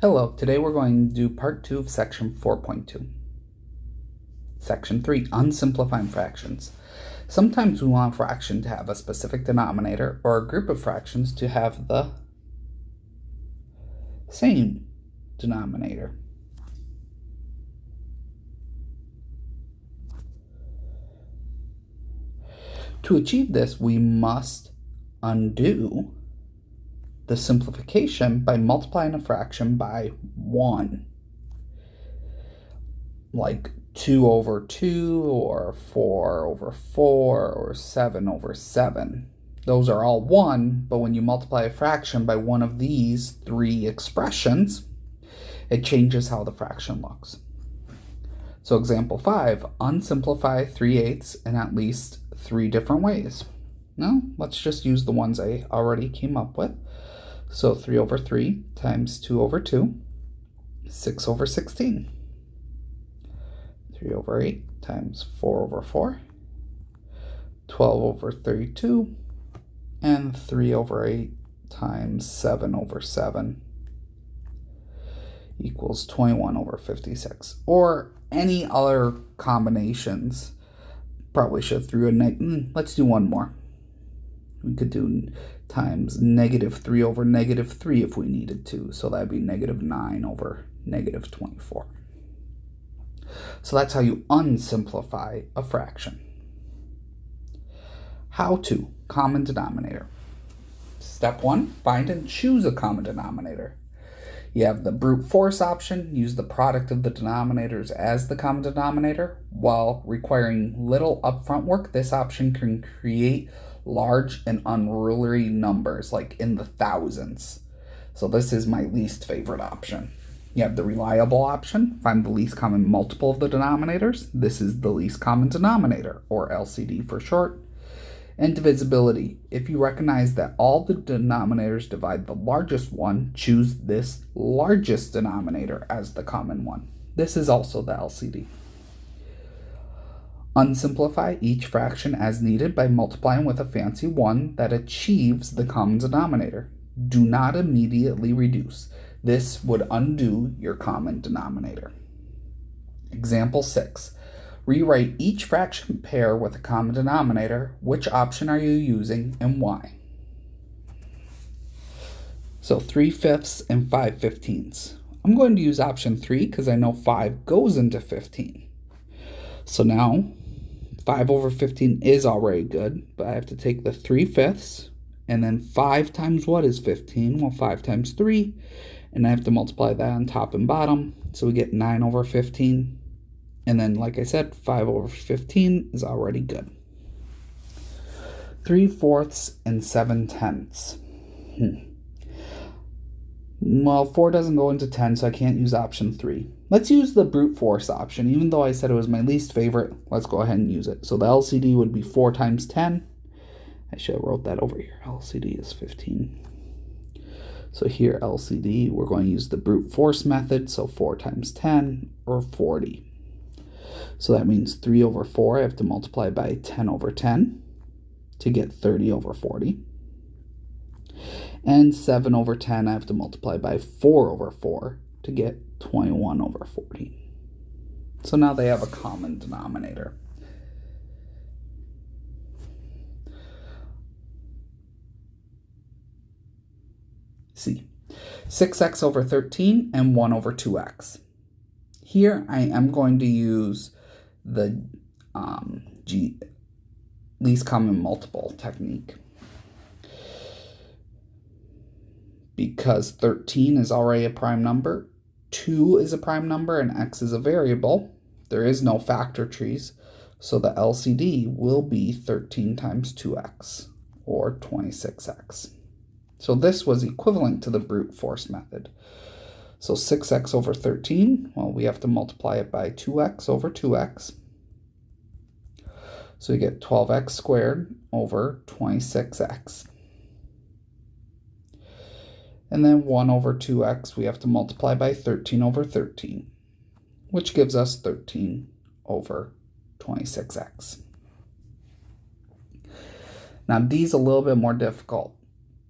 Hello, today we're going to do part 2 of section 4.2. Section 3, unsimplifying fractions. Sometimes we want a fraction to have a specific denominator or a group of fractions to have the same denominator. To achieve this, we must undo the simplification by multiplying a fraction by 1. Like 2 over 2, or 4 over 4, or 7 over 7. Those are all 1, but when you multiply a fraction by one of these 3 expressions, it changes how the fraction looks. So example 5, unsimplify 3/8 in at least 3 different ways. Now, let's just use the ones I already came up with. So 3 over 3 times 2 over 2, 6 over 16. 3 over 8 times 4 over 4, 12 over 32, and 3 over 8 times 7 over 7 equals 21 over 56. Or any other combinations. Probably should have threw a let's do one more. We could do times -3 over -3 if we needed to. So that'd be -9 over -24. So that's how you unsimplify a fraction. How to common denominator. Step 1, find and choose a common denominator. You have the brute force option, use the product of the denominators as the common denominator. While requiring little upfront work, this option can create large and unruly numbers, like in the thousands. So this is my least favorite option. You have the reliable option, find the least common multiple of the denominators. This is the least common denominator, or LCD for short. And divisibility. If you recognize that all the denominators divide the largest one, choose this largest denominator as the common one. This is also the LCD. Unsimplify each fraction as needed by multiplying with a fancy 1 that achieves the common denominator. Do not immediately reduce. This would undo your common denominator. Example 6. Rewrite each fraction pair with a common denominator. Which option are you using and why? So 3/5 and 5/15. I'm going to use option 3 because I know 5 goes into 15. So now 5 over 15 is already good, but I have to take the 3/5, and then 5 times what is 15? Well, 5 times 3, and I have to multiply that on top and bottom, so we get 9 over 15. And then, like I said, 5 over 15 is already good. 3/4 and 7/10. Well, 4 doesn't go into 10, so I can't use option 3. Let's use the brute force option. Even though I said it was my least favorite, let's go ahead and use it. So the LCD would be 4 times 10. I should have wrote that over here. LCD is 15. So here, LCD, we're going to use the brute force method. So 4 times 10, or 40. So that means 3 over 4, I have to multiply by 10 over 10 to get 30 over 40. And 7 over 10, I have to multiply by 4 over 4 to get 21 over 40. So now they have a common denominator. C. 6x over 13 and 1 over 2x. Here I am going to use the least common multiple technique. Because 13 is already a prime number, 2 is a prime number, and x is a variable, there is no factor trees, so the LCD will be 13 times 2x, or 26x. So this was equivalent to the brute force method. So 6x over 13, well, we have to multiply it by 2x over 2x. So we get 12x squared over 26x. And then 1 over 2x, we have to multiply by 13 over 13, which gives us 13 over 26x. Now, these a little bit more difficult.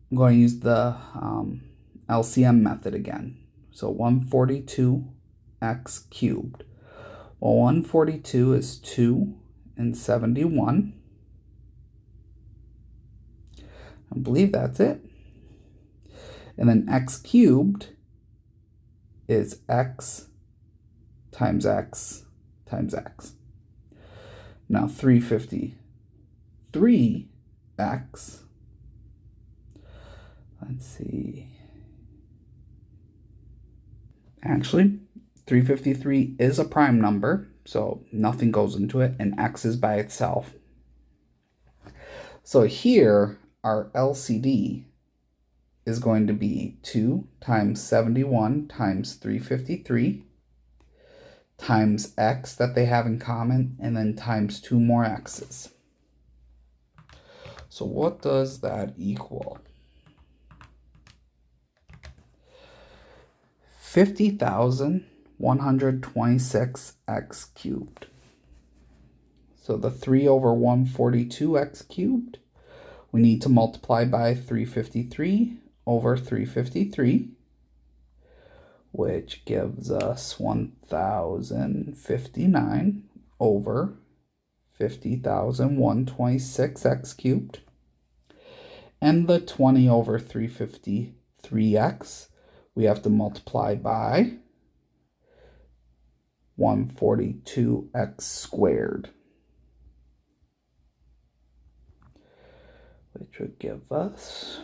I'm going to use the LCM method again. So 142x cubed. Well, 142 is 2 and 71. I believe that's it. And then x cubed is x times x times x. Now 353x, let's see. Actually, 353 is a prime number, so nothing goes into it, and x is by itself. So here, our LCD is going to be 2 times 71 times 353 times x that they have in common, and then times 2 more x's. So what does that equal? 50,126x cubed. So the 3 over 142x cubed, we need to multiply by 353 over 353, which gives us 1,059 over 50,126x cubed. And the 20 over 353x, we have to multiply by 142x squared, which would give us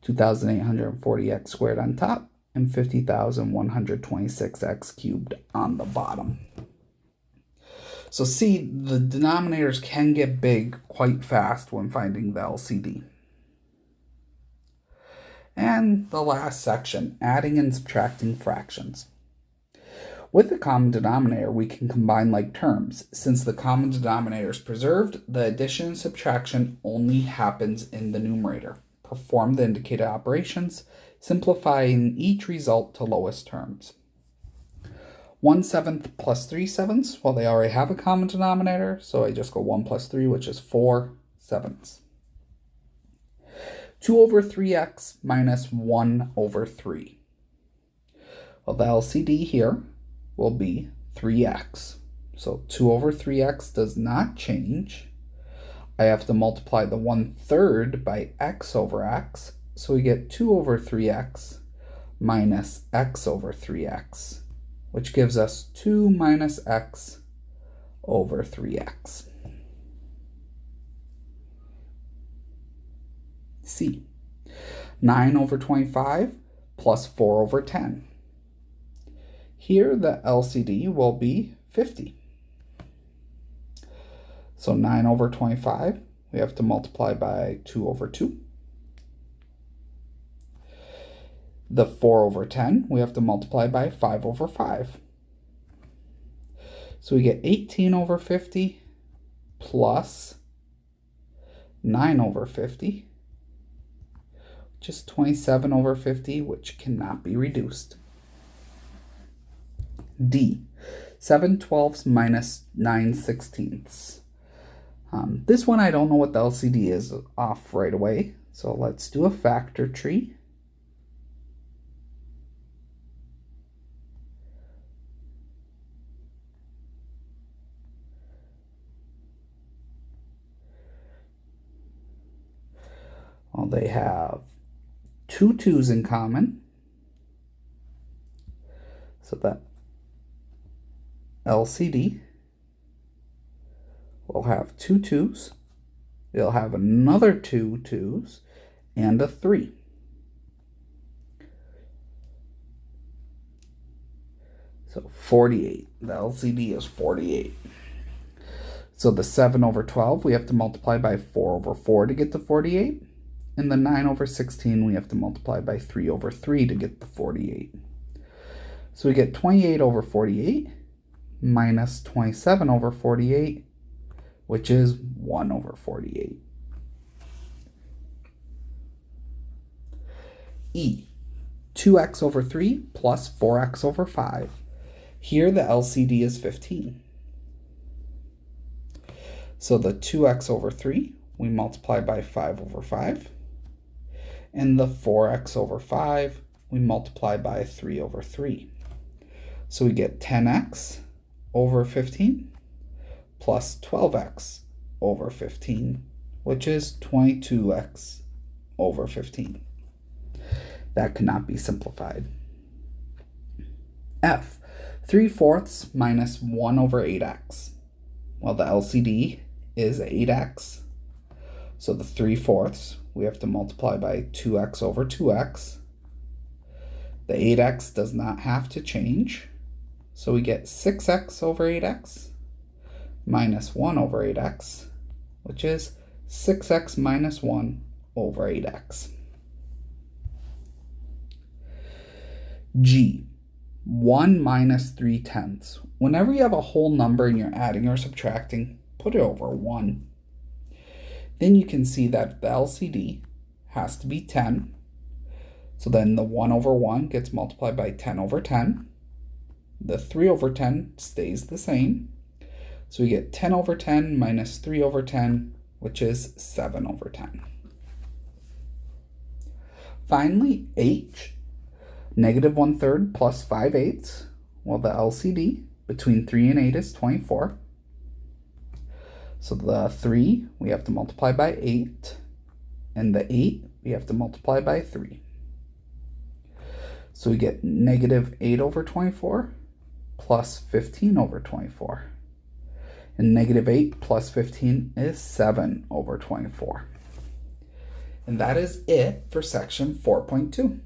2,840x squared on top and 50,126x cubed on the bottom. So see, the denominators can get big quite fast when finding the LCD. And the last section, adding and subtracting fractions. With the common denominator, we can combine like terms. Since the common denominator is preserved, the addition and subtraction only happens in the numerator. Perform the indicated operations, simplifying each result to lowest terms. 1/7 plus 3/7, well, they already have a common denominator, so I just go 1 plus 3, which is 4/7. 2 over 3x minus 1 over 3. Well, the LCD here will be 3x. So 2 over 3x does not change. I have to multiply the 1/3 by x over x. So we get 2 over 3x minus x over 3x, which gives us 2 minus x over 3x. C. 9 over 25 plus 4 over 10. Here the LCD will be 50. So 9 over 25, we have to multiply by 2 over 2. The 4 over 10, we have to multiply by 5 over 5. So we get 18 over 50 plus 9 over 50. Just 27 over 50, which cannot be reduced. D. 7/12 minus 9/16. This one I don't know what the LCD is off right away, so let's do a factor tree. Well, they have 2 2's in common, so that LCD will have 2 2's, it'll have another 2 2's, and a 3. So 48, the LCD is 48. So the 7 over 12, we have to multiply by 4 over 4 to get to 48. And the 9 over 16, we have to multiply by 3 over 3 to get the 48. So we get 28 over 48 minus 27 over 48, which is 1 over 48. E. 2x over 3 plus 4x over 5. Here the LCD is 15. So the 2x over 3, we multiply by 5 over 5. And the 4x over 5, we multiply by 3 over 3. So we get 10x over 15 plus 12x over 15, which is 22x over 15. That cannot be simplified. F, 3/4 minus 1 over 8x. Well, the LCD is 8x. So the 3/4, we have to multiply by 2x over 2x. The 8x does not have to change. So we get 6x over 8x minus 1 over 8x, which is 6x minus 1 over 8x. G, 1 minus 3/10. Whenever you have a whole number and you're adding or subtracting, put it over 1. Then you can see that the LCD has to be 10. So then the 1 over 1 gets multiplied by 10 over 10. The 3 over 10 stays the same. So we get 10 over 10 minus 3 over 10, which is 7 over 10. Finally, H, negative 1/3 plus 5/8. Well, the LCD between 3 and 8 is 24. So the 3, we have to multiply by 8. And the 8, we have to multiply by 3. So we get negative 8 over 24 plus 15 over 24. And negative 8 plus 15 is 7 over 24. And that is it for section 4.2.